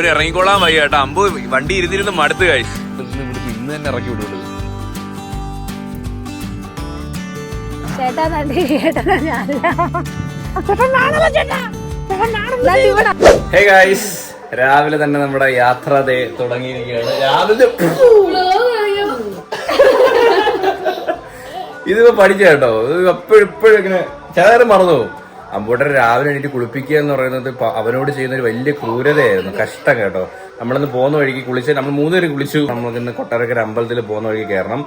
അമ്പൂന് ഇറങ്ങിക്കൊള്ളാൻ വയ്യ കേട്ടോ. അമ്പു വണ്ടി ഇരുന്നിരുന്ന് മടുത്ത് കഴിച്ചു. ഇന്ന് തന്നെ ഇറക്കി വിടുള്ളൂ. ഹേ ഗൈസ്, രാവിലെ തന്നെ നമ്മുടെ യാത്ര തുടങ്ങിയിരിക്കുകയാണ്. രാവിലെ ഇതിപ്പോ പഠിച്ച കേട്ടോ. എപ്പോഴും ഇങ്ങനെ ചേർ മറന്നു പോകും. അമ്പൂട്ടർ രാവിലെ എണീറ്റ് കുളിപ്പിക്കുക എന്ന് പറയുന്നത് അവനോട് ചെയ്യുന്ന ഒരു വലിയ ക്രൂരതയായിരുന്നു. കഷ്ടം കേട്ടോ. നമ്മളിന്ന് പോകുന്ന വഴിക്ക് കുളിച്ച് നമ്മൾ 3 പേര് കുളിച്ചു. നമ്മളിന്ന് കൊട്ടാരക്കര അമ്പലത്തിൽ പോകുന്ന വഴിക്ക് കയറണം.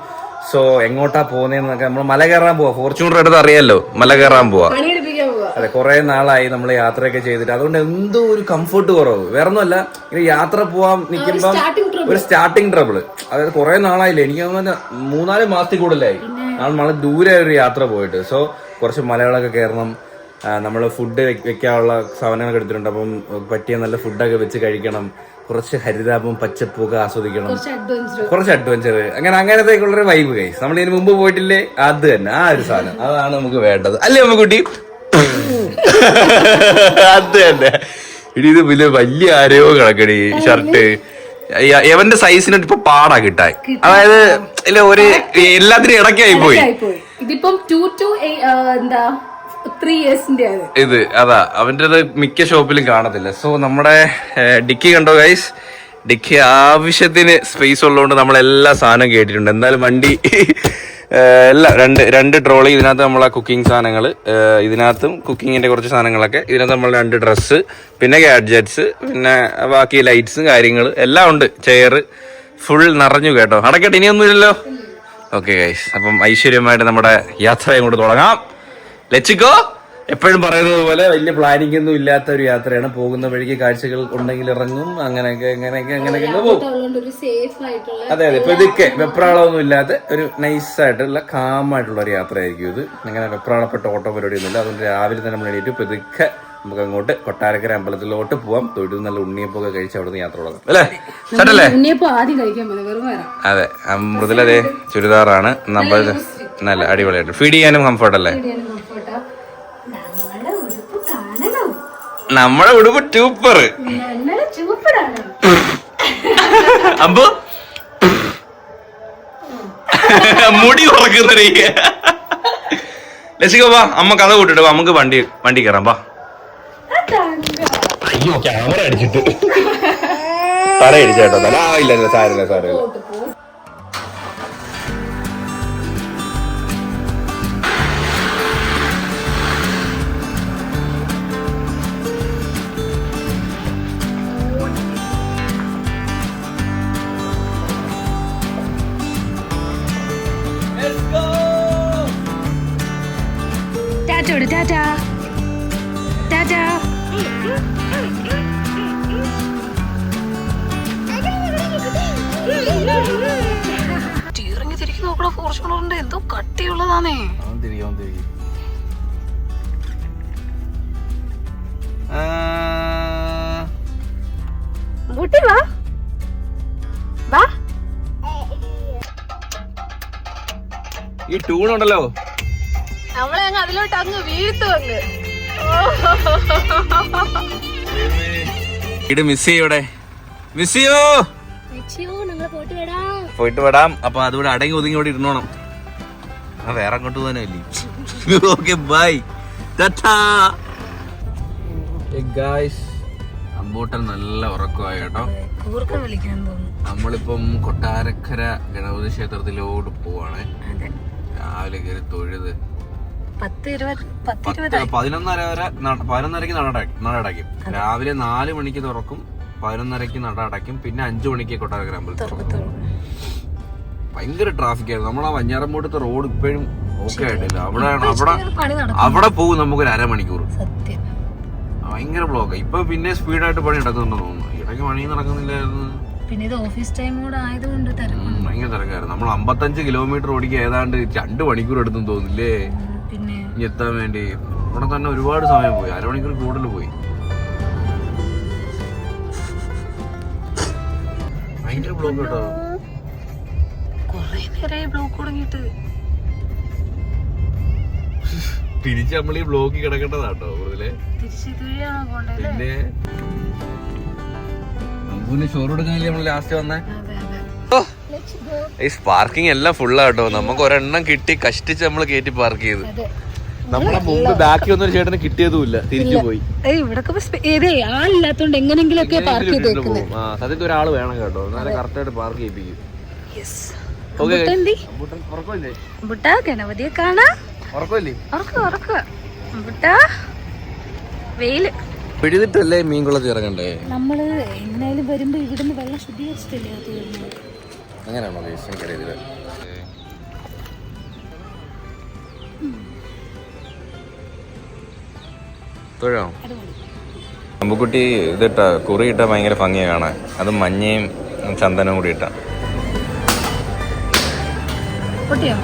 സോ എങ്ങോട്ടാ പോകുന്നതെന്നൊക്കെ നമ്മൾ മല കയറാൻ പോവാ. ഫോർച്യൂണർ എടുത്ത് അറിയാലോ, മല കയറാൻ പോവാ. അതെ, കുറെ നാളായി നമ്മൾ യാത്രയൊക്കെ ചെയ്തിട്ട്. അതുകൊണ്ട് എന്തോ ഒരു കംഫർട്ട് കുറവ്. വേറെ ഒന്നുമല്ല, ഇങ്ങനെ യാത്ര പോവാൻ നിൽക്കുമ്പം ഒരു സ്റ്റാർട്ടിങ് ട്രബിള്. അതായത് കുറെ നാളായില്ലേ, എനിക്ക് 3-4 മാസത്തിൽ കൂടുതലായി നമ്മൾ ദൂരെ ഒരു യാത്ര പോയിട്ട്. സോ കുറച്ച് മലകളൊക്കെ കയറണം. നമ്മൾ ഫുഡ് വെക്കാനുള്ള സാധനങ്ങളൊക്കെ എടുത്തിട്ടുണ്ട്. അപ്പം പറ്റിയ നല്ല ഫുഡൊക്കെ വെച്ച് കഴിക്കണം. കുറച്ച് ഹരിതാപം പച്ചപ്പൊക്കെ ആസ്വദിക്കണം. കുറച്ച് അഡ്വഞ്ചർ, അങ്ങനത്തേക്കുള്ളൊരു വൈബ് ഗൈസ്. നമ്മൾ ഇതിന് മുമ്പ് പോയിട്ടില്ലേ, അത് തന്നെ ആ ഒരു സാധനം. അതാണ് നമുക്ക് വേണ്ടത്, അല്ലേ അമ്മക്കുട്ടി? അത് തന്നെ. ഇനി ഇത് വലിയ ആരെയോ കിടക്കടി ഷർട്ട്. എവന്റെ സൈസിന് ഇപ്പൊ പാടാ കിട്ടാൻ. അതായത് ഇല്ല, ഒരു എല്ലാത്തിനും ഇടയ്ക്കായി പോയി. ഇതിപ്പം 2 to 3 yearsന്റെ ഇത് അതാ അവൻ്റെത് മിക്ക ഷോപ്പിലും കാണത്തില്ല. സോ നമ്മുടെ ഡിക്കി കണ്ടോ ഗൈസ്, ഡിക്കി ആവശ്യത്തിന് സ്പേസ് ഉള്ളതുകൊണ്ട് നമ്മളെല്ലാ സാധനം കേട്ടിട്ടുണ്ട്. എന്തായാലും വണ്ടി എല്ലാം രണ്ട് ട്രോളി. ഇതിനകത്ത് നമ്മളെ കുക്കിംഗ് സാധനങ്ങൾ, ഇതിനകത്തും കുക്കിങ്ങിന്റെ കുറച്ച് സാധനങ്ങളൊക്കെ, ഇതിനകത്ത് നമ്മൾ 2 ഡ്രസ്സ്, പിന്നെ ഗാഡ്ജറ്റ്സ്, പിന്നെ ബാക്കി ലൈറ്റ്സും കാര്യങ്ങൾ എല്ലാം ഉണ്ട്. ചെയർ ഫുൾ നിറഞ്ഞു കേട്ടോ. അടക്കട്ടെ, ഇനിയൊന്നുമില്ലല്ലോ. ഓക്കെ ഗൈസ്, അപ്പം ഐശ്വര്യമായിട്ട് നമ്മുടെ യാത്രയും കൊണ്ട് തുടങ്ങാം. Let's go. എപ്പോഴും പറയുന്നത് പോലെ വലിയ പ്ലാനിംഗ് ഒന്നും ഇല്ലാത്ത ഒരു യാത്രയാണ്. പോകുന്ന വഴിക്ക് കാഴ്ചകൾ ഉണ്ടെങ്കിൽ ഇറങ്ങും, അങ്ങനെയൊക്കെ പോകും. അതെ, ഇപ്പൊ ഇതൊക്കെ വെപ്രാളമൊന്നും ഇല്ലാത്ത ഒരു നൈസായിട്ടുള്ള കാമായിട്ടുള്ള ഒരു യാത്രയായിരിക്കും ഇത്. അങ്ങനെ വെപ്രാളപ്പെട്ട ഓട്ടോ പരിപാടി ഒന്നുമില്ല. അതുകൊണ്ട് രാവിലെ തന്നെ നമ്മൾ എണീറ്റ് ഇപ്പൊ ഇതൊക്കെ നമുക്ക് അങ്ങോട്ട് കൊട്ടാരക്കര അമ്പലത്തിലോട്ട് പോവാം. തൊഴുത് നല്ല ഉണ്ണിയപ്പൊക്കെ കഴിച്ച് അവിടെ നിന്ന് യാത്ര തുടങ്ങും, അല്ലേ? അതെ, മൃദുലതേ ചുരിദാറാണ്. നല്ല അടിപൊളിയായിട്ട് ഫീഡ് ചെയ്യാനും കംഫർട്ട് അല്ലേ? നമ്മളെ ഉടുപ്പ് സൂപ്പർ. അമ്പു മുടി ഉറക്കുന്ന ലക്ഷിക്കോ, വാ അമ്മ കഥ കൂട്ടിട്ട് വാ, നമുക്ക് വണ്ടി കയറാം. വാ. അയ്യോ, ക്യാമറ അടിച്ചിട്ട് തലയടിച്ചേട്ടോ. ഇല്ല സാരില്ല. ഇറങ്ങി തിരികെ നോക്കണ ഫോർച്യൂണറിന്റെ എന്തോ കട്ടിയുള്ളതാണേ. ഈ ട്യൂണുണ്ടല്ലോ, നമ്മളെ അങ്ങ് അതിലോട്ട് അങ്ങ് വീഴ്ത്തു. ഇത് മിസ് ചെയ്യോടെ, മിസ് ചെയ്യോ. പോയിട്ട് വിടാം. അപ്പൊ അതുകൂടെ അടങ്ങി ഒതുങ്ങി ഇവിടെ ഇരുന്നോണം. വേറെ അങ്ങോട്ട് പോകാനല്ലേ. Okay, by. അമ്പൂട്ടൻ നല്ല ഉറക്കമായി കേട്ടോ. നമ്മളിപ്പം കൊട്ടാരക്കര ഗണപതി ക്ഷേത്രത്തിലോട്ട് പോവാണ്. രാവിലെ കയറി തൊഴുത് 11:30 നട അടയ്ക്കും. രാവിലെ 4 മണിക്ക് തുറക്കും, 11:30 നട അടയ്ക്കും, പിന്നെ 5 മണിക്ക് കൊട്ടാരക്കര അമ്പലത്തിൽ. ഭയങ്കര ട്രാഫിക് ആയിരുന്നു. നമ്മളാ വഞ്ഞാറമ്മൂട്ടത്തെ റോഡ് ഇപ്പോഴും ഓക്കെ ആയിട്ടില്ല. അവിടെ പോകും നമുക്കൊരു അരമണിക്കൂർ. ഭയങ്കര ബ്ലോക്ക്. ഇപ്പൊ പിന്നെ സ്പീഡായിട്ട് പണി നടക്കുന്നുണ്ടെന്ന് തോന്നുന്നു. ഇടയ്ക്ക് പണി നടക്കുന്നില്ലായിരുന്നു. പിന്നെ ഇത് ഓഫീസ് ടൈം കൂടെ ആയതുകൊണ്ട് ഭയങ്കര തിരക്കായിരുന്നു. നമ്മൾ 55 കിലോമീറ്റർ ഓടിക്കുക ഏതാണ്ട് 2 മണിക്കൂർ എടുത്തെന്ന് തോന്നില്ലേ ഇനി എത്താൻ വേണ്ടി. ഇവിടെ തന്നെ ഒരുപാട് സമയം പോയി, അരമണിക്കൂർ കൂടുതൽ പോയി. ഭയങ്കര ബ്ലോക്ക് കേട്ടോ. കൊറേ നേരമായി ബ്ലോക്ക് തുടങ്ങിയിട്ട്. തിരിച്ച് നമ്മൾ ഈ ബ്ലോക്കിൽ കിടക്കേണ്ടതാട്ടോ. പിന്നെ ഷോറൂമിൽ നമ്മൾ ലാസ്റ്റ് വന്നേ. അതെ അതെ. ഈ പാർക്കിംഗ് എല്ലാം ഫുള്ളാട്ടോ. നമുക്ക് ഒരെണ്ണം കിട്ടി, കഷ്ടിച്ച് നമ്മൾ കയറ്റി പാർക്ക് ചെയ്ത്. നമ്മളെ മുമ്പ് ബാക്കി ഒന്നും ചേട്ടന് കിട്ടിയതുമില്ല, തിരിച്ചു പോയി. ആളില്ലാത്തോണ്ട് എങ്ങനെങ്കിലും ഒക്കെ പാർക്ക് ചെയ്തേക്കുന്നത്. സത്യത്തിൽ ഒരാൾ വേണം കേട്ടോ, എന്നാലും കറക്റ്റ് ആയിട്ട് പാർക്ക് ചെയ്യിപ്പിക്കും. ഗണപതിയെ കാണാ വെയില് പിടിതിട്ടല്ലേ മീൻ കുളത്തിൽ ഇറങ്ങണ്ടേ? നമ്മള് എങ്ങനെയാലും വരുമ്പോ ഇവിടുന്ന് വെള്ളം ശുദ്ധീകരിച്ചിട്ടല്ലേ അത് വരുന്നത്. അങ്ങനെയാണോ? എനിക്കറിയില്ല. തൊഴാം. അമ്പുക്കുട്ടി ഇതിട്ട കുറി ഇട്ട ഭയങ്കര ഭംഗിയാണ് കാണാൻ. അത് മഞ്ഞയും ചന്ദനവും കൂടി ഇട്ട. പൊട്ടിയോ?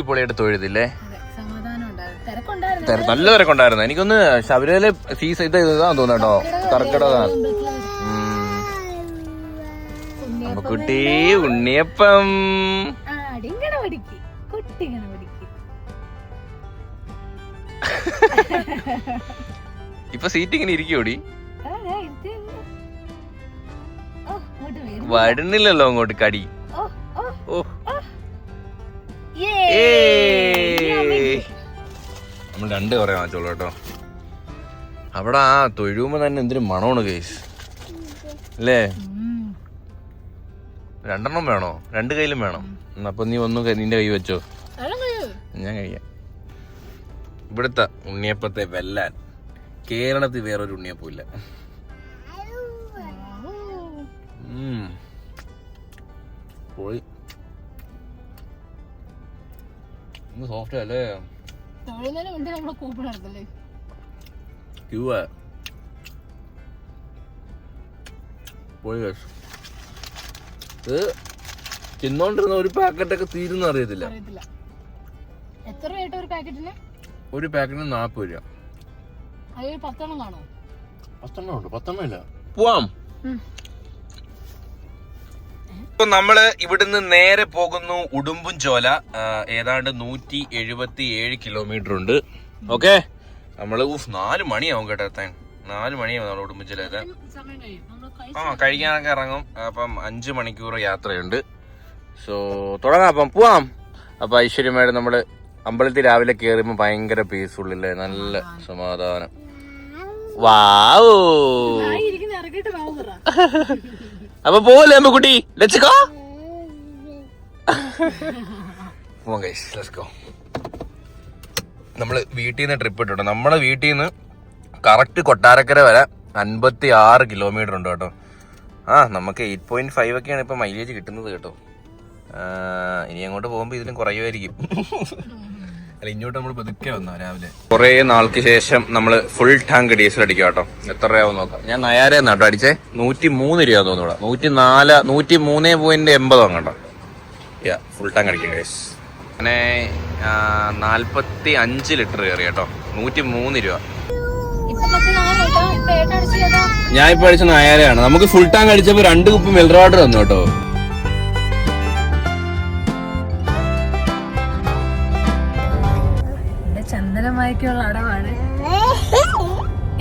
പൊളിയായിട്ട് തൊഴുതില്ലേ? തിരക്കുണ്ടായിരുന്നു, നല്ല തിരക്കുണ്ടായിരുന്നു. എനിക്കൊന്ന് ശബരിമല ഫീസ് ഇതാന്ന് തോന്നുന്നു കേട്ടോ. കർക്കിടക അമ്പുക്കുട്ടി ഉണ്ണിയപ്പം. ഇപ്പൊ സീറ്റ് ഇങ്ങനെ ഇരിക്കോടി? വരുന്നില്ലല്ലോ അങ്ങോട്ട് കടി. ഓ നമ്മൾ രണ്ട് കുറേ വാങ്ങിച്ചോളൂ കേട്ടോ. അവിടെ ആ തൊഴുമ്പോ തന്നെ എന്തൊരു മണമാണ് ഗൈസ് അല്ലേ? രണ്ടെണ്ണം വേണോ? രണ്ട് കയ്യിലും വേണം. അപ്പൊ നീ ഒന്നും നിന്റെ കൈ വെച്ചോ, ഞാൻ കഴിയാം. ഇവിടുത്തെ ഉണ്ണിയപ്പത്തെ വെല്ലാൻ കേരളത്തിൽ വേറൊരു ഉണ്ണിയപ്പം ഇല്ല. പോയി സോഫ്റ്റ് അല്ലേ? പോയി ഇത് തിന്നോണ്ടിരുന്ന ഒരു പാക്കറ്റൊക്കെ തീരുന്ന അറിയത്തില്ല. ഒരു പാക്കറ്റിന് 40 രൂപ. 10 ഉണ്ട്. 10 ഇല്ല. പോവാം. ഇപ്പൊ നമ്മള് ഇവിടുന്ന് നേരെ പോകുന്നു ഉടുമ്പൻചോല. ഏതാണ്ട് 177 കിലോമീറ്റർ ഉണ്ട്. ഓക്കെ, നമ്മള് 4 മണിയാവും കേട്ടോ എത്താൻ. 4 മണിയാവും നമ്മൾ ഉടുമ്പൻചോല എത്താൻ. കഴിക്കാനൊക്കെ ഇറങ്ങും. അപ്പം 5 മണിക്കൂർ യാത്രയുണ്ട്. സോ തുടങ്ങാം, അപ്പം പോവാം. അപ്പൊ ഐശ്വര്യമായിട്ട് നമ്മള് അമ്പലത്തിൽ രാവിലെ കയറുമ്പോ ഭയങ്കര പീസ്ഫുൾ ഇല്ലേ? നല്ല സമാധാനം. വാവൂ. അപ്പൊ പോവല്ലേ അമ്മക്കുട്ടി? Let's go. പോവാം ഗൈസ്, ലെറ്റ്സ് ഗോ. നമ്മള് വീട്ടിൽ നിന്ന് ട്രിപ്പ് ഇട്ടോ. നമ്മളെ വീട്ടിൽ നിന്ന് കറക്റ്റ് കൊട്ടാരക്കര വരെ 56 കിലോമീറ്റർ ഉണ്ട് കേട്ടോ. നമുക്ക് 8.5 ഒക്കെയാണ് ഇപ്പൊ മൈലേജ് കിട്ടുന്നത് കേട്ടോ. ഇനി അങ്ങോട്ട് പോകുമ്പോ ഇതിലും കുറയുമായിരിക്കും. അല്ല, ഇങ്ങോട്ട് നമ്മൾ പതുക്കെ വന്നോ രാവിലെ. കുറെ നാൾക്ക് ശേഷം നമ്മള് ഫുൾ ടാങ്ക് ഡീസൽ അടിക്കാം കേട്ടോ. എത്ര രൂപ നോക്കാം. ഞാൻ നയാരേന്ന് കേട്ടോ അടിച്ചേ. 103 രൂപ തോന്നൂടാ. 103.80 അങ്ങോട്ടോ. ഫുൾ ടാങ്ക് അടിക്കാം ഗൈസ്. അങ്ങനെ 45 ലിറ്റർ കയറി കേട്ടോ. 103 രൂപ. ഞാൻ ഇപ്പൊ അടിച്ച നയാരയാണ്. നമുക്ക് ഫുൾ ടാങ്ക് അടിച്ചപ്പോ 2 കുപ്പി മിനറൽ വാട്ടർ തന്നു കേട്ടോ. ചന്ദനമായിക്കുള്ള അടവാണ്.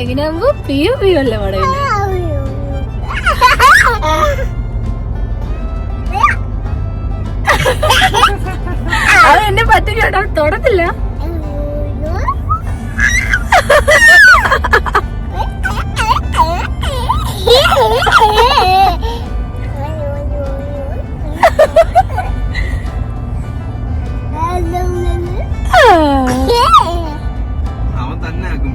എങ്ങനെയാകുമ്പോ പിയോ പിയോ അല്ലേ പടയില്? അത് എന്നെ പറ്റില്ല, തൊടത്തില്ല. അവൻ തന്നെ ആക്കും.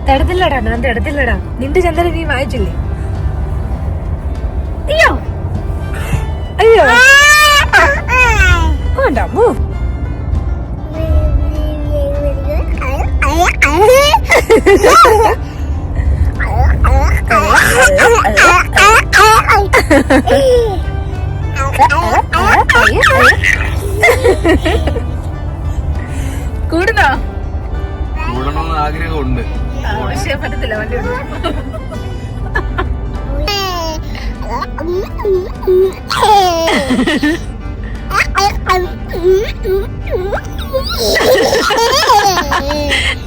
തടത്തില്ലടാ, ഞാൻ തടത്തില്ലടാ. നിന്റെ ചന്ദ്രൻ നീ വായിച്ചില്ലേ? അയ്യോ അയ്യോ വേണ്ട. കൂടണമെന്ന് ആഗ്രഹമുണ്ട്.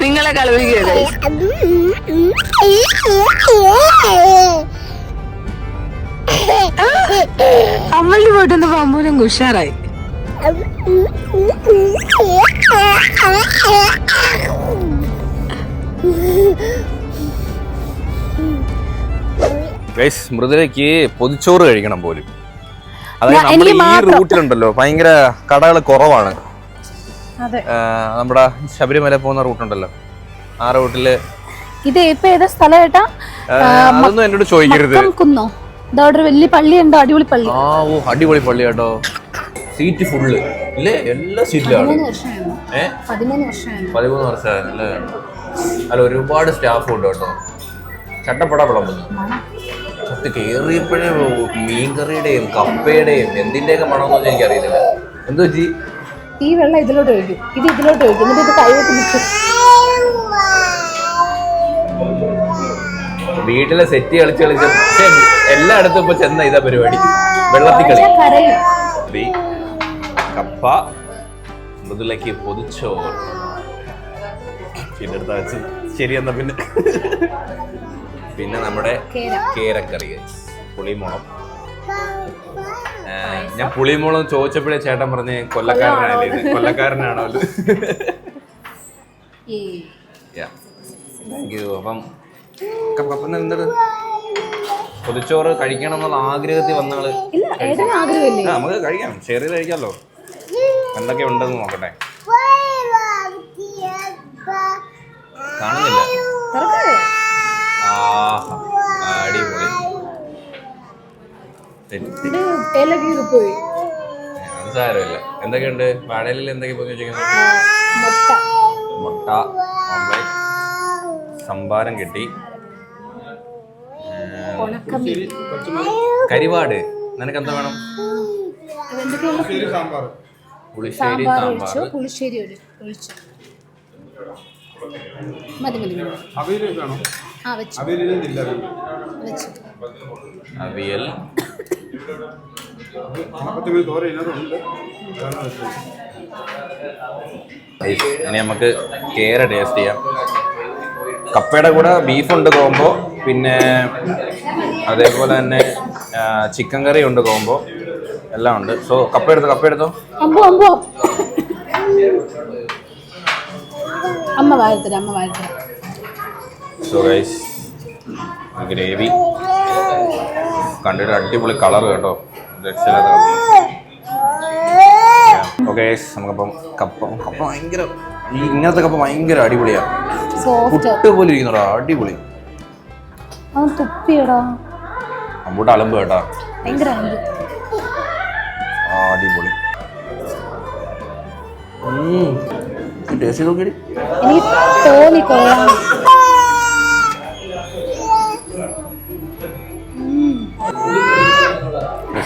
നിങ്ങളെ കളിപ്പിക്കരുത്. അമ്മളുടെ പോയിട്ടൊന്ന് പാമ്പൂനും ഉഷാറായി. മൃദുലയ്ക്ക് പൊതിച്ചോറ് കഴിക്കണം പോലും. അതായത് നമ്മുടെ ഈ റൂട്ടിലുണ്ടല്ലോ ഭയങ്കര കടകൾ കുറവാണ്. നമ്മുടെ ശബരിമല പോകുന്ന റൂട്ടുണ്ടല്ലോ, ആ റൂട്ടില് ഇത് ഇപ്പൊ ഏതാ സ്ഥലം ഏട്ടാ? അതൊന്നും എന്നോട് ചോദിക്കരുത്. കുന്നോ ഇതവിടെ വലിയ പള്ളി ഉണ്ടോ? അടിപൊളി പള്ളി. ആ ഓ അടിപൊളി പള്ളി കേട്ടോ. സീറ്റ് ഫുള്ള് ഇല്ലേ, എല്ലാ സീറ്റിലാണ്. 13 വർഷമായല്ലേ? അല്ല ഒരുപാട് സ്റ്റാഫ് ഉണ്ട് കേട്ടോ. ചട്ടപ്പട വിളമ്പുന്നു. ചത്ത് കയറിയപ്പോഴേ മീൻകറിയുടെയും കപ്പയുടെയും എന്തിന്റെയൊക്കെ മണമെന്നൊന്നും എനിക്കറിയില്ല. എന്തോ ജി ഈ വെള്ളം ഇതിലോട്ട് ഒഴിക്കും, ഇത് ഇതിലോട്ട് ഒഴിക്കും, എന്നിട്ട് ഇത് കൈവെച്ച് മിക്സ്. വീട്ടിലെ സെറ്റ് കളിച്ച് പക്ഷെ എല്ലായിടത്തും ഇപ്പൊ ചെന്ന ഇതാ പരിപാടി, വെള്ളത്തിൽ കളി. കപ്പ, മൃദുലയ്ക്ക് പൊതിച്ചോറ്. പിന്നെ എടുത്ത വെച്ച് ശരിയെന്നാ പിന്നെ നമ്മുടെ കേരക്കറി, പുളിമുളം. ഞാൻ പുളിമുളം ചോദിച്ചപ്പോഴേ ചേട്ടൻ പറഞ്ഞ് കൊല്ലക്കാരനാണല്ലേ ഇത്, കൊല്ലക്കാരനാണോ അത്? Thank you. അപ്പം എന്താണ് പൊതിച്ചോറ് കഴിക്കണം എന്നുള്ള ആഗ്രഹത്തിൽ വന്നാള് നമുക്ക് കഴിക്കാം, ഷെയർ ചെയ്ത് കഴിക്കാമല്ലോ. എന്തൊക്കെ ഉണ്ടെന്ന് നോക്കട്ടെ. കാണുന്നില്ല. അടിപൊളി. അത് സാരമില്ല. എന്തൊക്കെയുണ്ട് വാഴയിലിൽ? എന്തൊക്കെ പോയി വെച്ചിരിക്കുന്നത്? മുട്ട ഓംലെറ്റ്, സംഭാരം കിട്ടി, കരിവാട്. നിനക്ക് എന്താ വേണം? പുളിശ്ശേരി സാമ്പാർ. അവിയൽ. ഇനി നമുക്ക് കേര ടേസ്റ്റ് ചെയ്യാം. കപ്പയുടെ കൂടെ ബീഫുണ്ട് കോമ്പോ, പിന്നെ അതേപോലെ തന്നെ ചിക്കൻ കറി ഉണ്ട് കോമ്പോ, എല്ലാം ഉണ്ട്. സോ കപ്പ എടുത്തോ. സോ ഗൈസ് ഗ്രേവി കണ്ടിട്ട് അടിപൊളി കളർ കേട്ടോ, രക്ഷയില്ലാത്ത. ഓക്കെ നമുക്കപ്പം കപ്പ ഭയങ്കര ഇങ്ങനത്തെ കപ്പ ഭയങ്കര അടിപൊളിയാണ്. പുട്ട് പോലെ ഇരിക്കുന്നോടാ, അടിപൊളി. അമ്പൂട്ട് അലമ്പ് കേട്ടാ, അടിപൊളി. ടേസ്റ്റ് നോക്കിയിട്ട്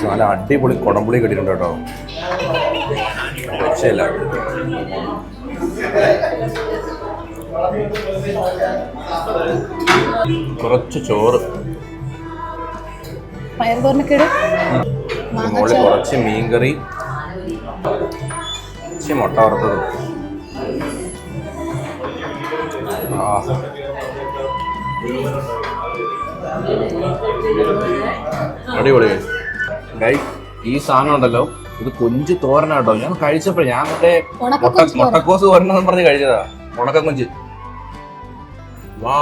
നല്ല അടിപൊളി കുടംപുളി കിട്ടിയിട്ടുണ്ട് കേട്ടോ, രക്ഷയില്ല. കുറച്ച് ചോറ്, മുകളിൽ കുറച്ച് മീൻകറി, കുറച്ച് മുട്ട വറുത്തത്. അടിപൊളി ഗൈസ്. ഈ സാധനം ഉണ്ടല്ലോ, ഇത് കൊഞ്ച് തോരനാട്ടോ. ഞാൻ കഴിച്ചപ്പോ ഞാൻ മറ്റേ മുട്ടക്കോസ് തോരനെന്ന് പറഞ്ഞ് കഴിച്ചതാ, ഉണക്ക കൊഞ്ച്. വാ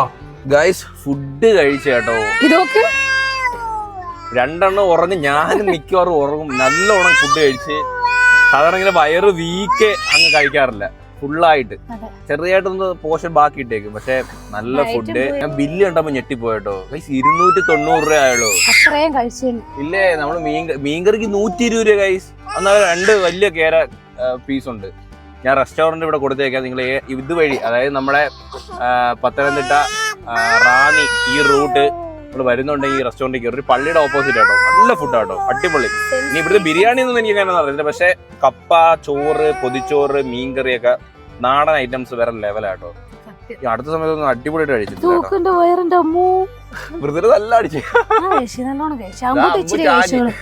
ഗൈസ്, ഫുഡ് കഴിച്ച കേട്ടോ. ഇതൊക്കെ 2 എണ്ണം ഉറങ്ങി, ഞാനും മിക്കവാറും ഉറങ്ങും. നല്ലോണം ഫുഡ് കഴിച്ച്. സാധാരണ ഇങ്ങനെ വയറ് വീക്കെ അങ്ങ് കഴിക്കാറില്ല, ഫുള്ളായിട്ട്. ചെറിയായിട്ടൊന്ന് പോർഷൻ ബാക്കി ഇട്ടേക്കും. പക്ഷെ നല്ല ഫുഡ്. ഞാൻ ബില്ല് കണ്ടപ്പോ ഞെട്ടിപ്പോയിട്ടോ. 290 രൂപ ആയുള്ളൂ. ഇല്ലേ, നമ്മള് മീൻകറിക്ക് 120 രൂപ ഗൈസ്. എന്നാൽ 2 വലിയ കേര പീസുണ്ട്. ഞാൻ റെസ്റ്റോറന്റ് ഇവിടെ കൊടുത്തേക്കാം. നിങ്ങൾ ഇതുവഴി, അതായത് നമ്മുടെ പത്തനംതിട്ട റാന്നി ഈ റൂട്ട് നമ്മൾ വരുന്നുണ്ടെങ്കിൽ ഈ റെസ്റ്റോറൻറ്റിൽ ഒരു പള്ളിയുടെ ഓപ്പോസിറ്റ് ആട്ടോ. നല്ല ഫുഡാട്ടോ, അടിപൊളി. ഇനി ഇവിടുത്തെ ബിരിയാണി ഒന്നും എനിക്ക് അങ്ങനെ അറിയില്ല. പക്ഷെ കപ്പ, ചോറ്, പൊതിച്ചോറ്, മീൻകറിയൊക്കെ നാടൻ ഐറ്റംസ് വേറെ ലെവലാട്ടോ. അടുത്ത സമയത്തൊന്നും അടിപൊളിയായിട്ട് കഴിച്ചിട്ടുണ്ട്. മൃദുല നല്ല അടിച്ചു. നല്ലോണം ഇച്ചിരി കഴിച്ചോളൂ.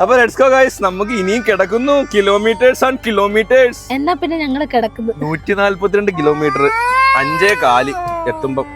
അപ്പൊ ലെറ്റ്സ് ഗോ ഗൈസ്, നമുക്ക് ഇനിയും കിടക്കുന്നു കിലോമീറ്റേഴ്സ് ആൻഡ് കിലോമീറ്റേഴ്സ്. എന്നാ പിന്നെ ഞങ്ങള് കിടക്കുന്നു 142 കിലോമീറ്റർ 5:15 എത്തുമ്പം.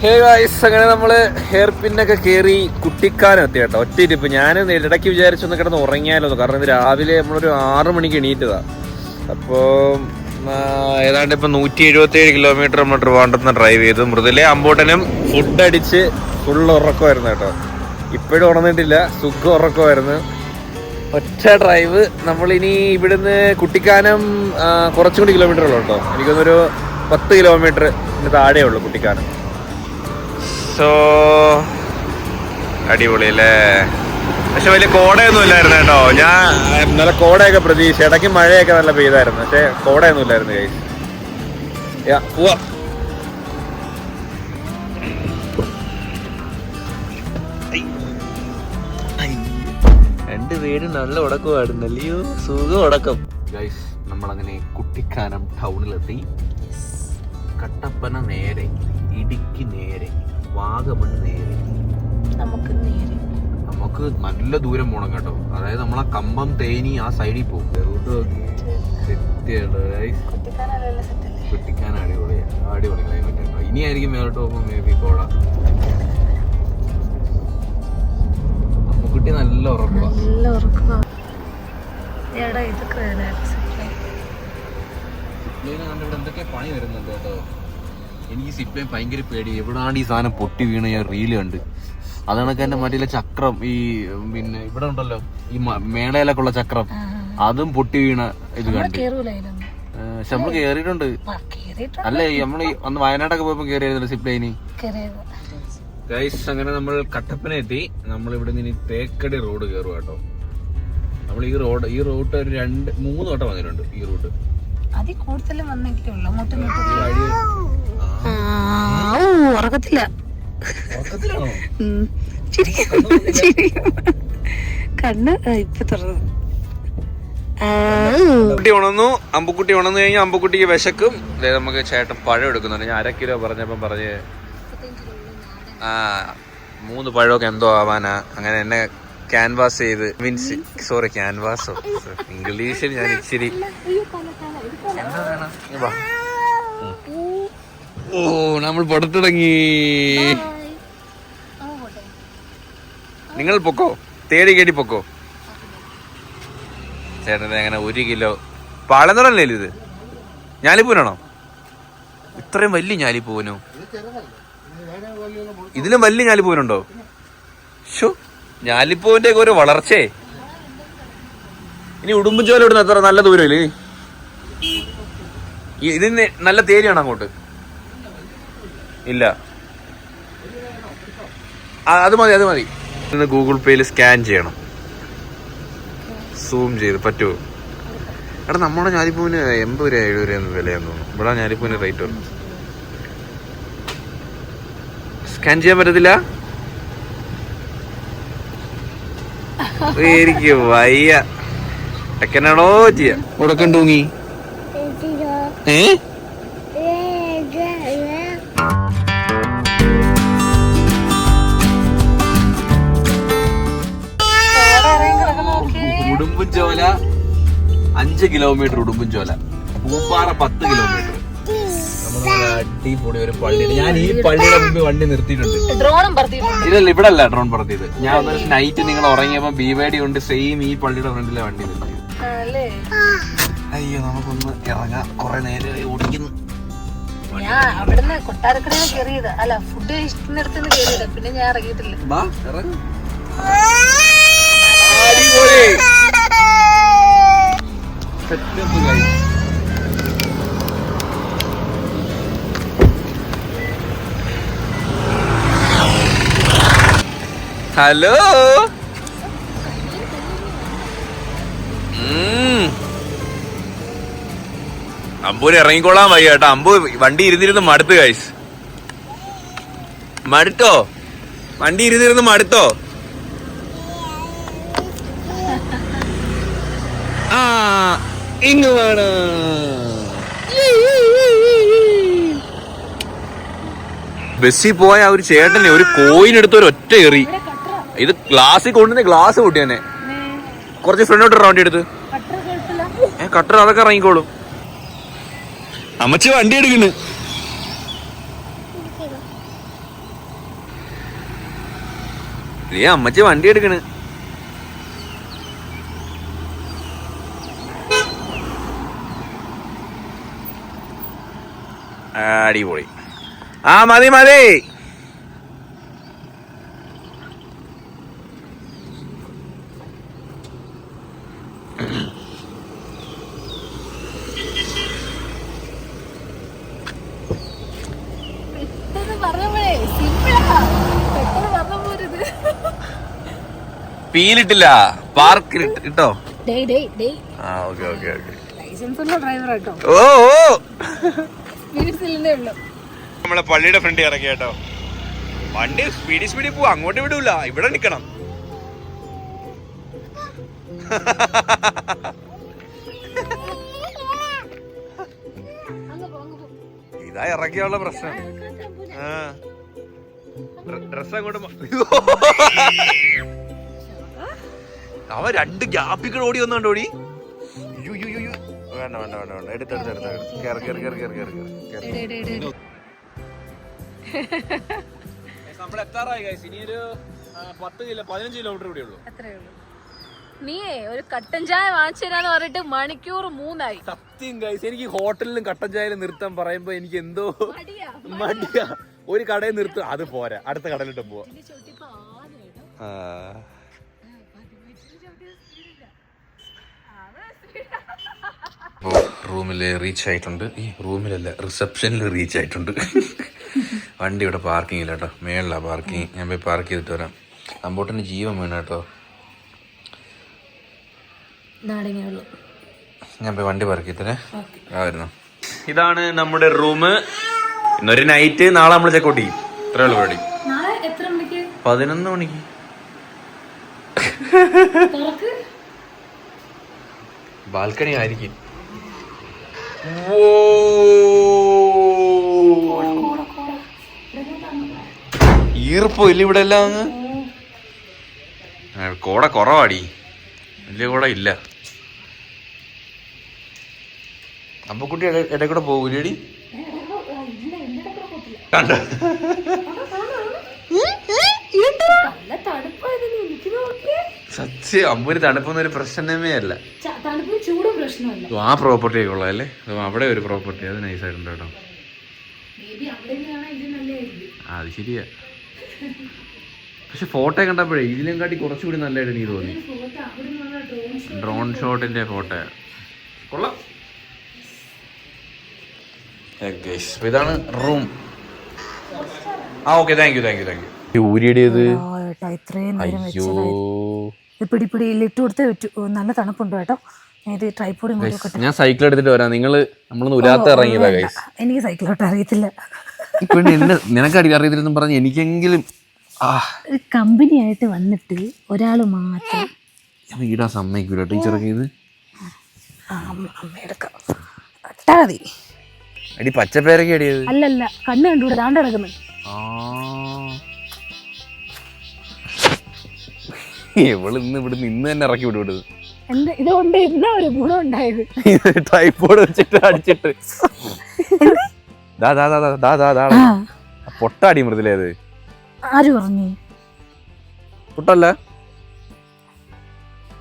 ഹേ ഗൈസ്, അങ്ങനെ നമ്മള് ഹെയർ പിന്നൊക്കെ കയറി കുട്ടിക്കാനം എത്തി കേട്ടോ. ഒറ്റയിരിപ്പ്. ഞാൻ ഇടയ്ക്ക് വിചാരിച്ചൊന്ന് കിടന്ന് ഉറങ്ങിയാലോ, കാരണം ഇത് രാവിലെ നമ്മളൊരു 6 മണിക്ക് എണീറ്റതാ. അപ്പോൾ ഏതാണ്ട് ഇപ്പം 177 കിലോമീറ്റർ നമ്മൾ ട്രിവാൻഡ്രത്ത് ഡ്രൈവ് ചെയ്തു. മൃദുലെ അമ്പോട്ടനും ഫുഡ് അടിച്ച് ഫുൾ ഉറക്കമായിരുന്നു കേട്ടോ. ഇപ്പോഴും ഉണർന്നിട്ടില്ല, സുഖം ഉറക്കമായിരുന്നു. ഒറ്റ ഡ്രൈവ്. നമ്മളിനി ഇവിടുന്ന് കുട്ടിക്കാനം കുറച്ചും കൂടി കിലോമീറ്റർ ഉള്ളൂ കേട്ടോ. എനിക്കൊന്നൊരു 10 കിലോമീറ്റർ താഴെ ഉള്ളൂ കുട്ടിക്കാനം. സോ അടിപൊളി അല്ലേ? പക്ഷെ വലിയ കോടയൊന്നും ഇല്ലായിരുന്നു കേട്ടോ. ഞാൻ നല്ല കോടയൊക്കെ പ്രതീക്ഷിച്ചു. ഇടയ്ക്ക് മഴയൊക്കെ നല്ല പെയ്തായിരുന്നു, പക്ഷെ കോടയൊന്നും ഇല്ലായിരുന്നു. രണ്ടുപേരും നല്ല ഉടക്കമായിരുന്നല്ലയോ, സുഖം ഉടക്കം. ഗൈസ്, നമ്മളങ്ങനെ കുട്ടിക്കാനം ടൗണിലെത്തി. കട്ടപ്പന നേരെ, ഇടുക്കി നേരെ, വാഗമൺ നേരെ. നമുക്ക് നല്ല ദൂരം പോണം കേട്ടോ. അതായത് നമ്മളെ കമ്പം തേനി ആ സൈഡിൽ പോകും. റൂട്ട് കുട്ടിക്കാൻ അടിപൊളിയാണ്. അടിപൊളി ക്ലൈമറ്റ് കേട്ടോ. ഇനി ആയിരിക്കും മേലോട്ട് പോകുമ്പോൾ മേ ബി കോട. അമ്മുക്കുട്ടി നല്ല ഉറക്കമാണ്. എന്തൊക്കെ പണി വരുന്നുണ്ട് കേട്ടോ. എനിക്ക് സിപ്ലൈൻ ഭയങ്കര പേടി. എവിടാണ്ട് ഈ സാധനം പൊട്ടി വീണ് ഞാൻ റീല് കണ്ട്. അതാണൊക്കെ എന്റെ മറ്റേ ചക്രം, ഈ പിന്നെ ഇവിടെ ഉണ്ടല്ലോ ഈ മേളയിലൊക്കെ ഉള്ള ചക്രം, അതും പൊട്ടി വീണ ഇത് കണ്ട്. പക്ഷെ നമ്മള് കേറിയിട്ടുണ്ട്. അല്ലേ, നമ്മള് അന്ന് വയനാടൊക്കെ പോയപ്പോ കേറിയായിരുന്നല്ലോ സിപ്ലൈന്. ഗൈസ്, അങ്ങനെ നമ്മൾ കട്ടപ്പന എത്തി. നമ്മൾ ഇവിടെ നിന്ന് തേക്കടി റോഡ് കയറുക കേട്ടോ. നമ്മൾ ഈ റൂട്ട് ഒരു 2-3 വട്ടം വന്നിട്ടുണ്ട്. ഈ റൂട്ട് അതിൽ കൂടുതലും ഉറക്കത്തില്ല. കണ്ണ് ഇപ്പൊ തുറന്നു. കുട്ടി ഉണന്നു. അമ്പുക്കുട്ടി ഉണന്നു കഴിഞ്ഞാൽ അമ്പുക്കുട്ടിക്ക് വിശക്കും. നമുക്ക് ചേട്ടൻ പഴം എടുക്കുന്നുണ്ട്. ഞാൻ 1/2 കിലോ പറഞ്ഞപ്പം പറഞ്ഞ് 3 പഴമൊക്കെ എന്തോ ആവാനാ. അങ്ങനെ എന്നെ ക്യാൻവാസ് ചെയ്ത്, മീൻസ് സോറി ക്യാൻവാസോ, ഇംഗ്ലീഷിൽ ഞാൻ ഇച്ചിരി എന്താ വേണം. ഓ, നമ്മൾ പുറത്തു തുടങ്ങി. നിങ്ങൾ പൊക്കോ, തേടി കേടി പൊക്കോ. ചേട്ടൻ്റെ അങ്ങനെ 1 കിലോ പാളന്നുറല്ലേ ഇത്? ഞാലിപ്പൂനാണോ? ഇത്രയും വലിയ ഞാലിപ്പൂവനോ? ഇതിലും വലിയ ഞാലിപ്പൂവനുണ്ടോ? ഷോ, ഞാലിപ്പൂവിന്റെ ഒക്കെ ഒരു വളർച്ചേ. ഇനി ഉടുമ്പൻചോല ഇവിടുന്ന് അത്ര നല്ല ദൂരമില്ലേ? ഇതിന് നല്ല തേരിയാണ് അങ്ങോട്ട്. ഇല്ല, അത് മതി. ഇന്ന് ഗൂഗിൾ പേയിൽ സ്കാൻ ചെയ്യണം. സൂം ചെയ്ത് പറ്റുമോ? എടാ, നമ്മുടെ ഞാലിപ്പൂവിന് 80 രൂപ 70 രൂപ വിലയാന്ന് തോന്നുന്നു. ഇവിടെ ഞാലിപ്പൂവിന് റേറ്റ് വന്നു. സ്കാൻ ചെയ്യാൻ പറ്റത്തില്ല. എനിക്ക് വയ്യ. എക്കനാണോ ചെയ്യാ ഉടക്കം തൂങ്ങി. Udumbanchola 5 kilometre, Udumbanchola Pooppara 10 kilometre. അടിപൊളി ഒരു പള്ളിയാണ്. ഞാൻ ഈ പള്ളിയുടെ മുമ്പ് വണ്ടി നിർത്തിയിട്ടുണ്ട്. ഇതല്ല, ഇവിടെ അല്ല ഡ്രോൺ പറത്തിയത്. ഞാൻ ഒരു നൈറ്റ് നിങ്ങൾ ഉറങ്ങിയപ്പോ BYD കൊണ്ട് സെയിം ഈ പള്ളിയുടെ ഫ്രണ്ടിലെ വണ്ടി നിർത്തി. അയ്യോ, നമുക്കൊന്ന് ഇറങ്ങാം. കുറെ നേരം ഓടിക്കുന്നു. ഞാൻ അവിടുന്ന് കൊട്ടാരക്കടയിൽ കയറിയത്, അല്ല ഫുഡ് കഴിക്കുന്നിടത്തുനിന്ന് കയറിയത്. പിന്നെ ഞാൻ ഇറങ്ങിയിട്ടില്ല. ഹലോ, അമ്പൂര് ഇറങ്ങിക്കോളാൻ വയ്യ കേട്ടോ. അമ്പു വണ്ടി ഇരുന്നിരുന്ന് മടുത്ത് ഗൈസ്. മടുത്തോ? വണ്ടി ഇരുന്നിരുന്ന് മടുത്തോ? ആ ഇങ്ങ് വേണം. ബസ്സിൽ പോയ ഒരു ചേട്ടനെ ഒരു കോയിൻ എടുത്ത് ഒരു ഒറ്റ എറി. ഇത് ഗ്ലാസ്സിൽ കൊണ്ടുവന്ന് ഗ്ലാസ് പൊട്ടി തന്നെ. കുറച്ച് ഫ്രണ്ടോട്ട് റൗണ്ടി എടുത്ത് കട്ടർ അതൊക്കെ ഇറങ്ങിക്കോളും. അമ്മച്ചി വണ്ടി എടുക്കുന്നു. അമ്മച്ചി വണ്ടി എടുക്കണ്. അടിപൊളി. ആ മതി മതി. പീലിട്ടില്ല, പാർക്ക് ഇട്ടോ. നമ്മളെ പള്ളിയുടെ ഫ്രണ്ട് ഇറക്കി കേട്ടോ. വണ്ടി സ്പീഡിൽ പോവാ, അങ്ങോട്ട് വിടൂല, ഇവിടെ നിക്കണം. ഇതാ ഇറക്കിയുള്ള പ്രശ്നം. ഡ്രസ് അങ്ങോട്ട് അവൻ രണ്ട് ഗ്യാപ്പിക്കൽ ഓടി വന്നോണ്ട് ഓടി. വേണ്ട വേണ്ട വേണ്ട വേണ്ട എടുത്തെടുത്ത് കേറി കേറി കേറി കേറി കേറി കേറി. നമ്മൾ എത്താറായി ഗൈസ്. ഇനി ഒരു 15 കിലോമീറ്റർ കൂടെ ഉള്ളൂ. നീ ഒരു കട്ടൻ ചായ വാങ്ങിച്ചു തരാന്ന് പറഞ്ഞിട്ട് മണിക്കൂർ 3 സത്യം ഗൈസ്. എനിക്ക് ഹോട്ടലിലും കട്ടൻ ചായയിലും നിർത്താൻ പറയുമ്പോ എനിക്ക് എന്തോ മടിയാ. ഒരു കടയിൽ നിർത്തും, അത് പോരാ, അടുത്ത കടയിലിട്ട് പോവാ. റൂമിൽ റീച്ച് ആയിട്ടുണ്ട്. ഈ റൂമിലല്ല, റിസപ്ഷനിൽ റീച്ച് ആയിട്ടുണ്ട്. വണ്ടി ഇവിടെ പാർക്കിംഗ് ഇല്ല കേട്ടോ, മേളിലാണ് പാർക്കിംഗ്. ഞാൻ പോയി പാർക്ക് ചെയ്തിട്ട് വരാം. അമ്പോട്ടിന് ജീവൻ വേണം കേട്ടോ. ഞാൻ പോയി വണ്ടി പാർക്ക് ചെയ്തേ ആയിരുന്നു. ഇതാണ് നമ്മുടെ റൂം. ഇന്നൊരു നൈറ്റ്, നാളെ നമ്മൾ ചെക്കൗട്ട് ചെയ്യും. ഇത്രേ ഉള്ളു പരിപാടി. 11 മണിക്ക്. ബാൽക്കണി ആയിരിക്കും. ഈർപ്പോ ഇല്ല ഇവിടെ എല്ലാം. അങ്ങ് കോട കുറവാടി, വലിയ കോട ഇല്ല. അമ്പക്കുട്ടി ഇടയിൽ കൂടെ പോകൂലടി. കണ്ട സത്യം അമ്പൂര് തണുപ്പൊന്നും ഒരു പ്രശ്നമേ അല്ല. ആ പ്രോപ്പർട്ടി കൊള്ളാം അല്ലേ. അവിടെ ഒരു പ്രോപ്പർട്ടി, അത് നൈസായിട്ടുണ്ട് കേട്ടോ. അത് ശരിയാ. പക്ഷെ ഫോട്ടോ കണ്ടപ്പോഴേ ഇതിലും കാട്ടി കുറച്ചുകൂടി നല്ലതായിട്ട് എനിക്ക് തോന്നി. ഡ്രോൺ ഷോട്ടിന്റെ ഫോട്ടോ കൊള്ളാം. ഇതാണ് റൂം. ആ okay, thank you thank you thank you. ഊരിയടിയത് ഇട്ട് കൊടുത്ത് നല്ല തണുപ്പുണ്ട് കേട്ടോ. ഞാൻ സൈക്കിൾ എടുത്തിട്ട് വരാം. നമ്മളൊന്ന് ഉലാത്ത ഇറങ്ങിയതാ ഗൈസ്. എനിക്ക് സൈക്കിളോട്ട് അറിയത്തില്ല. നിനക്ക് അറിയത്തില്ലെന്നും പറഞ്ഞ് എനിക്കെങ്കിലും കമ്പനി ആയിട്ട് വന്നിട്ട് ഒരാള് മാത്രം വീടാൻ സമ്മതിക്കൂല ടീച്ചറൊക്കെ. ഇത് അടി പച്ചപ്പേരൊക്കെ അടിയത് അല്ലല്ല, കണ്ണ് കണ്ടുകൂടെ താണ്ട് കിടക്കുന്നത്. ഇവിടുന്ന് ഇന്ന് തന്നെ ഇറക്കി വിടുവിടുന്നത്. ഇതുകൊണ്ട് എന്താ ഒരു ഗുണം ഉണ്ടായത്? ട്രൈപോഡ് വെച്ചിട്ട് അടിച്ചിട്ട് പൊട്ടാടി മൃദുലേത്. ആര് പറഞ്ഞു? പൊട്ടല്ല,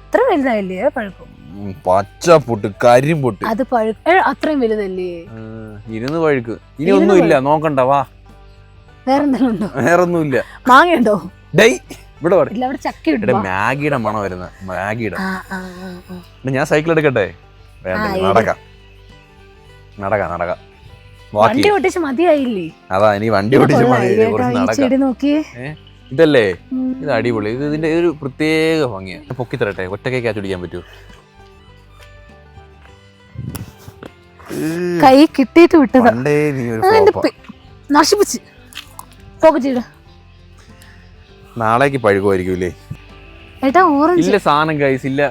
ഇത്ര വലുതായില്ലേ പഴുക്കും? പച്ച പൊട്ട്, കരിയും പൊട്ട്. അത് അത്രയും വലുതല്ലേ? ഇരുന്ന് പഴുക്ക്. ഇനി ഒന്നും ഇല്ല, നോക്കണ്ട വാ. വേറെന്തെങ്കിലും ഉണ്ടോ? വേറൊന്നുമില്ല. മാങ്ങയുണ്ടോ? ഇവിടെ മാഗിയുടെ മണം വരുന്ന മാഗിയുടെ. ഞാൻ സൈക്കിൾ എടുക്കട്ടെ? നടക്കാം. വണ്ടി ഓടിച്ച് മതിയായില്ലേ? അതാ ഇനി വണ്ടി ഓടിച്ച് മതി. ഇതല്ലേ, ഇത് അടിപൊളി. ഇതിന്റെ ഒരു പ്രത്യേക ഭംഗിയാണ്. പൊക്കി തരട്ടെ? ഒറ്റ കേക്ക് ചുടിക്കാൻ പറ്റൂ? കൈ കിട്ടിയിട്ട് വിട്ടതാ. പണ്ടേ നീ ഒരു ഫ്ലോപ്പാ. നശിപ്പിച്ച് പോക്കറ്റിട. നാളേക്ക് പഴുകുമായിരിക്കൂലേ? ഏട്ടാ ഓറഞ്ച് ഇല്ല സാധനം ഗൈസ് ഇല്ല.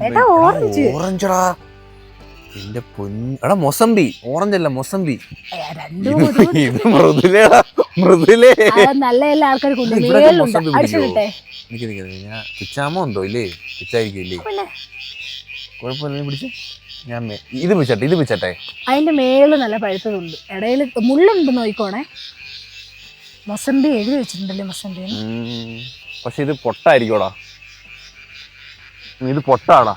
ഏട്ടാ ഓറഞ്ച്. ഓറഞ്ചടാ എന്റെ പൊന്നടാ. മൊസംബി. ഓറഞ്ച് അല്ല മൊസംബി. ഇത് മൃദുലേടാ. മൃദുലേ നല്ല എല്ലാ ആൾക്കാർ പിച്ചാമോ എന്തോ ഇല്ലേ? പിച്ചായിരിക്കും ഇല്ലേ? കുഴപ്പമില്ല പിടിച്ചേ. ഞാൻ ഇത് പിച്ചട്ടെ. ഇത് പിച്ചട്ടെ. അതിന്റെ മേല് നല്ല പഴുത്തതുണ്ട്. ഇടയിൽ മുള്ളുണ്ട് നോയിക്കോണേ. മൊസംബി എഴുതി വെച്ചിട്ടുണ്ടല്ലേ മൊസംബി. പക്ഷെ ഇത് പൊട്ടായിരിക്കോടാ. ഇത് പൊട്ടാടാ.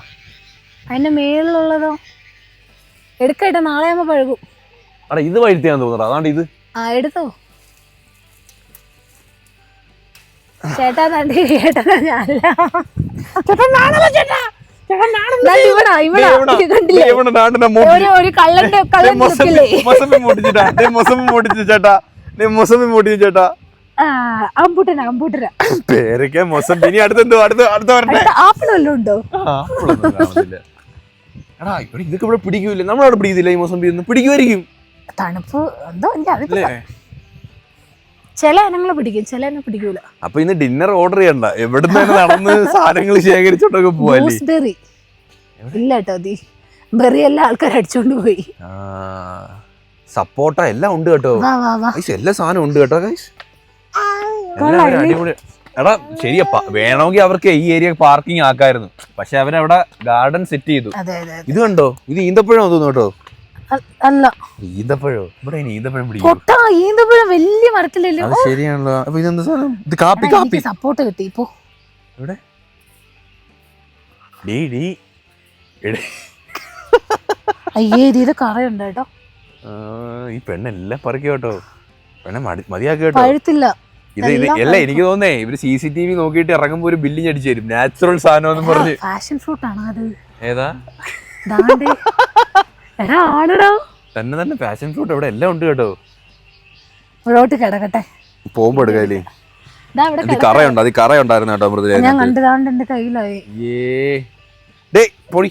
അതിന്റെ മേളിലുള്ളതോ എടുക്കട്ടെ. നാളെ ആകുമ്പോ പഴുകും. അടാ ഇത് വഴുത്തിയാൻ തോന്നടാ. അതാണ്ട് ഇത്. ആ എടുത്തോ ചേട്ടാ. നന്ദി ചേട്ടാ. ഞാനല്ല ചേട്ടാ. ഒരു കള്ളന്റെ അമ്പൂട്ടന പേരൊക്കെ മൊസംബി. ഇനി അടുത്തെന്തോ ആപ്പിൾ വല്ലതും ഉണ്ടോ? എടാ ഇതൊക്കെ ഇവിടെ പിടിക്കൂല. നമ്മളവിടെ പിടിക്കുന്നില്ല ഈ മൊസംബി ഒന്നും. പിടിക്കുമായിരിക്കും. തണുപ്പ് എന്തോ ചില ഇനങ്ങള് പിടിക്കും, ചില ഇനം പിടിക്കൂല. അപ്പൊ ഇന്ന് ഡിന്നർ ഓർഡർ ചെയ്യണ്ട. എവിടുന്ന് നടന്ന് സാധനങ്ങൾ ശേഖരിച്ചോണ്ടൊക്കെ പോവാല്ലേ? ഇല്ല കേട്ടോ. ബെറി എല്ലാം ആൾക്കാർ അടിച്ചോണ്ട് പോയി. സപ്പോട്ട എല്ലാം ഉണ്ട് കേട്ടോ. എല്ലാ സാധനവും ഉണ്ട് കേട്ടോ. അടിപൊളി. എടാ ശരിയപ്പ വേണമെങ്കിൽ അവർക്ക് ഈ ഏരിയ പാർക്കിംഗ് ആക്കായിരുന്നു. പക്ഷെ അവരവിടെ ഗാർഡൻ സെറ്റ് ചെയ്തു. ഇത് കണ്ടോ? ഇത് ഈന്തപ്പഴം തോന്നുന്നു കേട്ടോ. അല്ല ഈന്തപ്പഴോ? ഇവിടെ ഈന്തപ്പഴം ഈന്തപ്പഴം വലിയ മരത്തിലല്ലോ. ശരിയാണല്ലോ. അപ്പൊ ഇതെന്താ സാധനം? ഇത് കാപ്പി. കാപ്പി സപ്പോർട്ട് കിട്ടി ഇപ്പൊ. ഇവിടെ അയ്യേ ഇത് കറയുണ്ട് കേട്ടോ. ഈ പെണ്ണെല്ലാം പറിക്കും കേട്ടോ. പെണ്ണെ മതിയാക്കി കേട്ടോ. പഴുത്തില്ല. ഇത് അല്ല എനിക്ക് തോന്നേ ഇവര് CCTV നോക്കിയിട്ട് ഇറങ്ങുമ്പോ ഒരു ബില്ലിങ് അടിച്ചു തരും. നാച്ചുറൽ സാധനം പറഞ്ഞ്. പാഷൻ ഫ്രൂട്ട് ആണോ അത്? ഏതാ തന്നെ പാഷൻ ഫ്രൂട്ട് ഇവിടെ എല്ലാം ഉണ്ട് കേട്ടോ. ഇവിടോട്ട് കിടക്കട്ടെ. പോകുമ്പോ എടുക്കാല്ലേ? കറയുണ്ട്. അത് കറയുണ്ടായിരുന്നു കേട്ടോ മൃദുല. ഞാൻ കണ്ടതാണ്ട് എന്റെ കയ്യിലായി. പൊടി.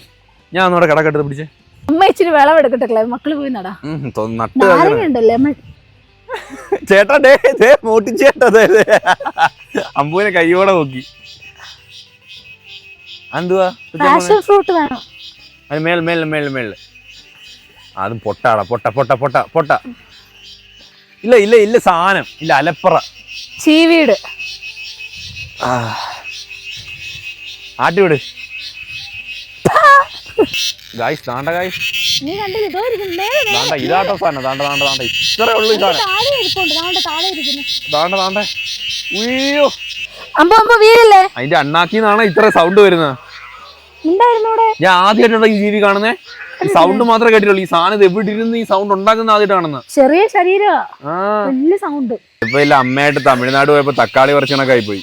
ഞാൻ ഒന്നൂടെ കിടക്കട്ടെ പിടിച്ചേ. അമ്മ ഇച്ചിരി വിളവെടുക്കട്ടെ. മക്കള് പോയി നടാ. ചേട്ടാ മോട്ടിച്ചേട്ടാ. അമ്പൂനെ കയ്യോടെ നോക്കി. എന്തുവാ? പാഷൻ ഫ്രൂട്ട് വേണം. അത് മേളില്. അതും പൊട്ടാടാ. പൊട്ട. ഇല്ല സാധനം ഇല്ല. അലപ്പറ ചീവീട് ആട്ടിവിട്. ഗായ്സ് താണ്ട ഗായ്സ്. ഇതാട്ടോ സാധനം. താണ്ട ഇത്രേ ഉള്ളു ഈ സാധനം. താണ്ട. ഉയ്യോ അതിന്റെ അണ്ണാക്കിന്നാണ് ഇത്ര സൗണ്ട് വരുന്നത്. ഞാൻ ആദ്യമായിട്ടാണ് ഈ ജീവി കാണുന്നേ. ഈ സൗണ്ട് മാത്രമേ കേട്ടിട്ടുള്ളൂ. ഈ സാധനം എവിടെ ഇരുന്ന് ഈ സൗണ്ട് ഉണ്ടാക്കുന്ന ആദ്യമായിട്ട് കാണുന്നത്. ചെറിയ ശരീരം വലിയ സൗണ്ട്. ഇപ്പൊ ഇല്ല അമ്മയായിട്ട് തമിഴ്നാട് പോയപ്പോ തക്കാളി പറിച്ചണൊക്കെ ആയി പോയി.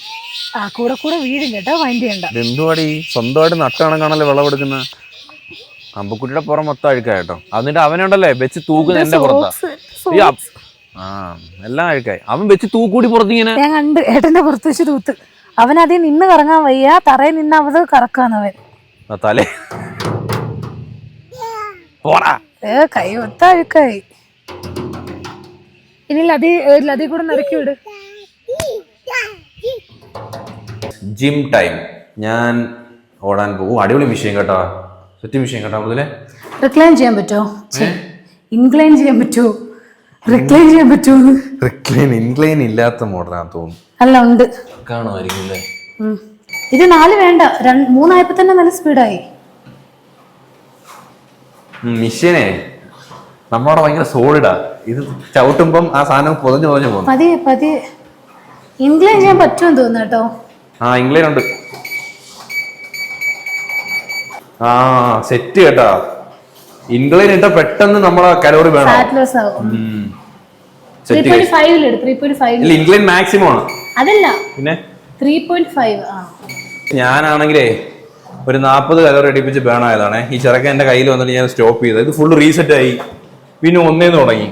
കൂടെ വീടും കേട്ടോ. മൈൻഡ് ചെയ്യണ്ട. എന്തുവാടി സ്വന്തമായിട്ട് നട്ടണക്കാണല്ലോ വിളവെടുക്കുന്ന. അമ്പക്കുട്ടിയുടെ പുറം മൊത്തം അഴുക്കാ കേട്ടോ. എന്നിട്ട് അവനുണ്ടല്ലേ വെച്ച് തൂക്കുന്ന എന്റെ പുറത്താ. എല്ലാം അഴുക്കായി. അവൻ വെച്ച് തൂക്കൂടി പുറത്തിങ്ങനെ. ഞാൻ കണ്ട് ഏട്ടന്റെ പുറത്ത് വെച്ച് തൂത്ത്. അവനതിൽ നിന്ന് കറങ്ങാൻ വയ്യ. തറയിൽ നിന്ന് അവത് കറക്കാന്നവൻ. തലേ കൈ ഒത്ത അഴുക്കായി. ഇനി ലതി കൂടെ നിറക്കി വിട്. Gym time. ഞാൻ ഓടാൻ പോകും. അടിപൊളി വിഷയം കേട്ടോ. സെറ്റ് വിഷയം കേട്ടോ. മുതലേ റിക്ലൈൻ ചെയ്യാൻ പറ്റുമോ? ഇൻക്ലൈൻ ചെയ്യാൻ പറ്റുമോ? റിക്ലൈൻ ചെയ്യാൻ പറ്റുമോ? ഇൻക്ലൈൻ ഇല്ലാത്ത മോഡലാന്ന് തോന്നുന്നു. അല്ല ഉണ്ട്. കാണുമായിരിക്കും അല്ലേ? ഇത് 4 വേണ്ട. 3 ആയപ്പോ തന്നെ നല്ല സ്പീഡായി. മിഷനെ നമ്മളവിടെ ഭയങ്കര സോളിഡാ. ഇത് ചവിട്ടുമ്പം ആ സാധനം പൊതഞ്ഞു പോകും. പതിയെ ഇൻക്ലൈൻ ചെയ്യാൻ പറ്റുമെന്ന് തോന്നുന്നു കേട്ടോ. ഇൻക്ലൈൻ ഉണ്ട്. സെറ്റ് കേട്ടാ. ഇൻക്ലൈൻ ഇട്ട പെട്ടെന്ന് നമ്മളെ കലോറി വേണം. ഇൻക്ലൈൻ മാക്സിമം ആണ്. അതല്ല പിന്നെ 3.5. ഞാനാണെങ്കിലേ ഒരു 40 കലോറി അടിപ്പിച്ച് ബേൺ ആയതാണ്. ഈ ചെറുക്കൻ എന്റെ കയ്യിൽ വന്നിട്ട് ഞാൻ സ്റ്റോപ്പ് ചെയ്തത്. ഇത് ഫുള്ള് റീസെറ്റ് ആയി. പിന്നെ ഒന്നേന്ന് തുടങ്ങി.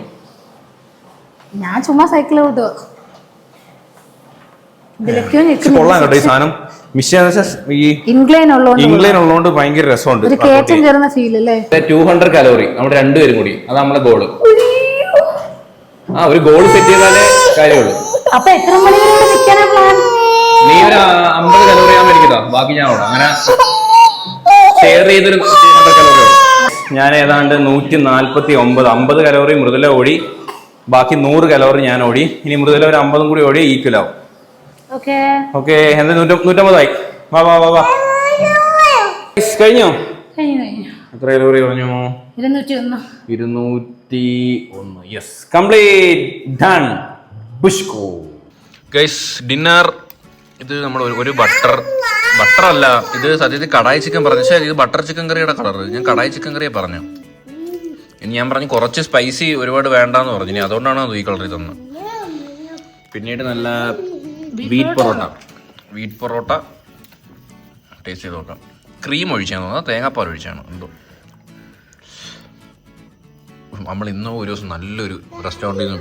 ഞാൻ ചുമ്മാ സൈക്കിൾ ഓട്ടുക. കൊള്ളാം കേട്ടോ ഈ സാധനം. മിഷൻ ഈ ഇൻക്ലൈൻ ഉള്ളതുകൊണ്ട് ഭയങ്കര രസമുണ്ട്. ഒരു കയറ്റം കയറുന്ന ഫീൽ അല്ലേ. 200 കലോറി നമ്മുടെ രണ്ടുപേരും കൂടി, അതാ നമ്മളെ ഗോള്. ഒരു ഗോൾ സെറ്റ് ചെയ്താലേ കാര്യമുള്ളൂ. അപ്പൊ എത്ര മണി വരെ നിൽക്കാനാ പ്ലാൻ? നീ ഒരു 50 കലോറി ആകുമ്പോൾ എനിക്കിതാ, ബാക്കി ഞാൻ ഓടാം. അങ്ങനെ ഷെയർ ചെയ്തൊരു 200 കലോറി ഓടും. ഞാൻ ഏതാണ്ട് 149 50 കലോറി മൃദുല ഓടി, ബാക്കി 100 കലോറി ഞാൻ ഓടി. ഇനി മൃദുല ഒരു 50 കൂടി ഓടി ഈക്വൽ ആവും. ഓക്കെ എന്താ 150 വാ വാ വാ വാ. കഴിഞ്ഞോ? എത്ര കലോറി പറഞ്ഞു? 201. Yes, complete done. പുഷ്കോ ഗൈസ്, ഡിന്നർ. ഇത് നമ്മൾ ഒരു ബട്ടർ അല്ല, ഇത് സത്യത്തിൽ കടായി ചിക്കൻ പറഞ്ഞു. പക്ഷേ ഇത് ബട്ടർ ചിക്കൻ കറിയുടെ കളർ. ഞാൻ കടായി ചിക്കൻ കറിയെ പറഞ്ഞു. ഇനി ഞാൻ പറഞ്ഞു കുറച്ച് സ്പൈസി ഒരുപാട് വേണ്ടാന്ന് പറഞ്ഞു. ഇനി അതുകൊണ്ടാണ് അത് ഈ കളറിൽ തന്നത്. പിന്നീട് നല്ല വീറ്റ് പൊറോട്ട ടേസ്റ്റ് ചെയ്ത് നോക്കാം. ക്രീം ഒഴിച്ചാണ് തോന്നുന്നത്, തേങ്ങാപ്പാൽ ഒഴിച്ചാണ് എന്തോ. നമ്മൾ ഇന്നോ ഒരു ദിവസം നല്ലൊരു റെസ്റ്റോറൻറ്റിൽ നിന്ന്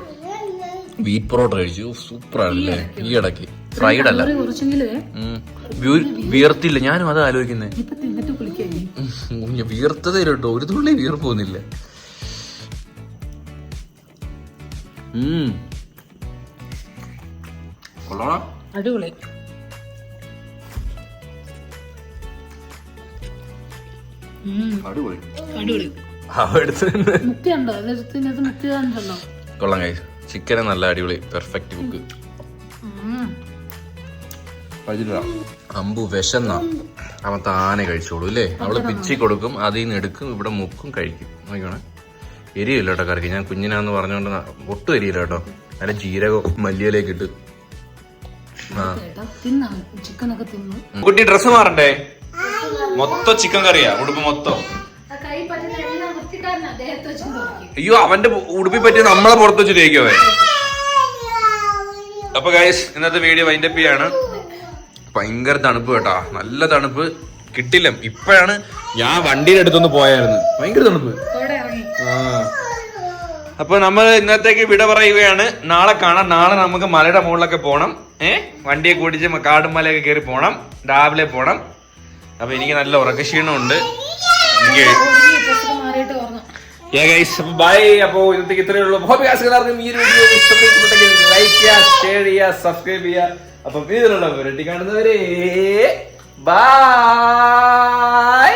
വീറ്റ് പൊറോട്ട കഴിച്ചു. സൂപ്പർ ആണല്ലേ ഈ ഇടയ്ക്ക്. ഫ്രൈഡ് അല്ല, വിയർത്തില്ല. ഞാനും അത് ആലോചിക്കുന്നേ. വിയർത്തതേ കേട്ടോ, ഒരു തുള്ളി വിയർപ്പ് പോകുന്നില്ല. അടിപൊളി. കൊള്ളാം കൈ. ചിക്കന് നല്ല അടിപൊളി പെർഫെക്റ്റ് കുക്ക്. അമ്പു വിശന്ന അവൻ താനെ കഴിച്ചോളൂ അല്ലേ. അവള് പിച്ചി കൊടുക്കും, അതിൽ നിന്ന് എടുക്കും, ഇവിടെ മുക്കും കഴിക്കും. നോക്കണേ, എരിയില്ല കേട്ടോ കറിക്ക്. ഞാൻ കുഞ്ഞിനാന്ന് പറഞ്ഞോണ്ട് ഒട്ടും എരിയില്ല കേട്ടോ. നല്ല ജീരകവും മല്ലിയിലേക്ക് ഇട്ട്. കുട്ടി ഡ്രസ് മാറണ്ടേ? മൊത്തം ചിക്കൻ കറിയാ, ഉടുപ്പ് മൊത്തം. അയ്യോ, അവന്റെ ഉടുപ്പി പറ്റി നമ്മളെ പുറത്ത് വെച്ച് തേക്കുവേ. അപ്പൊ ഗൈസ്, ഇന്നത്തെ വീഡിയോ വൈൻഡപ്പ് ചെയ്യാണ്. ഭയങ്കര തണുപ്പ് കേട്ടാ, നല്ല തണുപ്പ്. കിട്ടില്ല. ഇപ്പഴാണ് ഞാൻ വണ്ടിയുടെ അടുത്തൊന്ന് പോയായിരുന്നു. ഭയങ്കര തണുപ്പ്. അപ്പൊ നമ്മൾ ഇന്നത്തേക്ക് വിട പറയുകയാണ്. നാളെ കാണാം. നാളെ നമുക്ക് മലയുടെ മുകളിലൊക്കെ പോണം. വണ്ടിയെ കൂടിച്ച് കാടും മലയൊക്കെ കയറി പോണം. രാവിലെ പോണം. അപ്പൊ എനിക്ക് നല്ല ഉറക്കക്ഷീണമുണ്ട്. ബൈ. അപ്പോ ഇന്നത്തേക്ക് ഇത്രയേ ഉള്ളൂ. എല്ലാവർക്കും ഈ വീഡിയോ ഇഷ്ടപ്പെട്ടെങ്കിൽ ലൈക്ക് ചെയ്യുക, ഷെയർ ചെയ്യുക, സബ്സ്ക്രൈബ് ചെയ്യുക. അപ്പൊ ഇതിലുള്ള വെറൈറ്റി കാണുന്നവരെ ബൈ.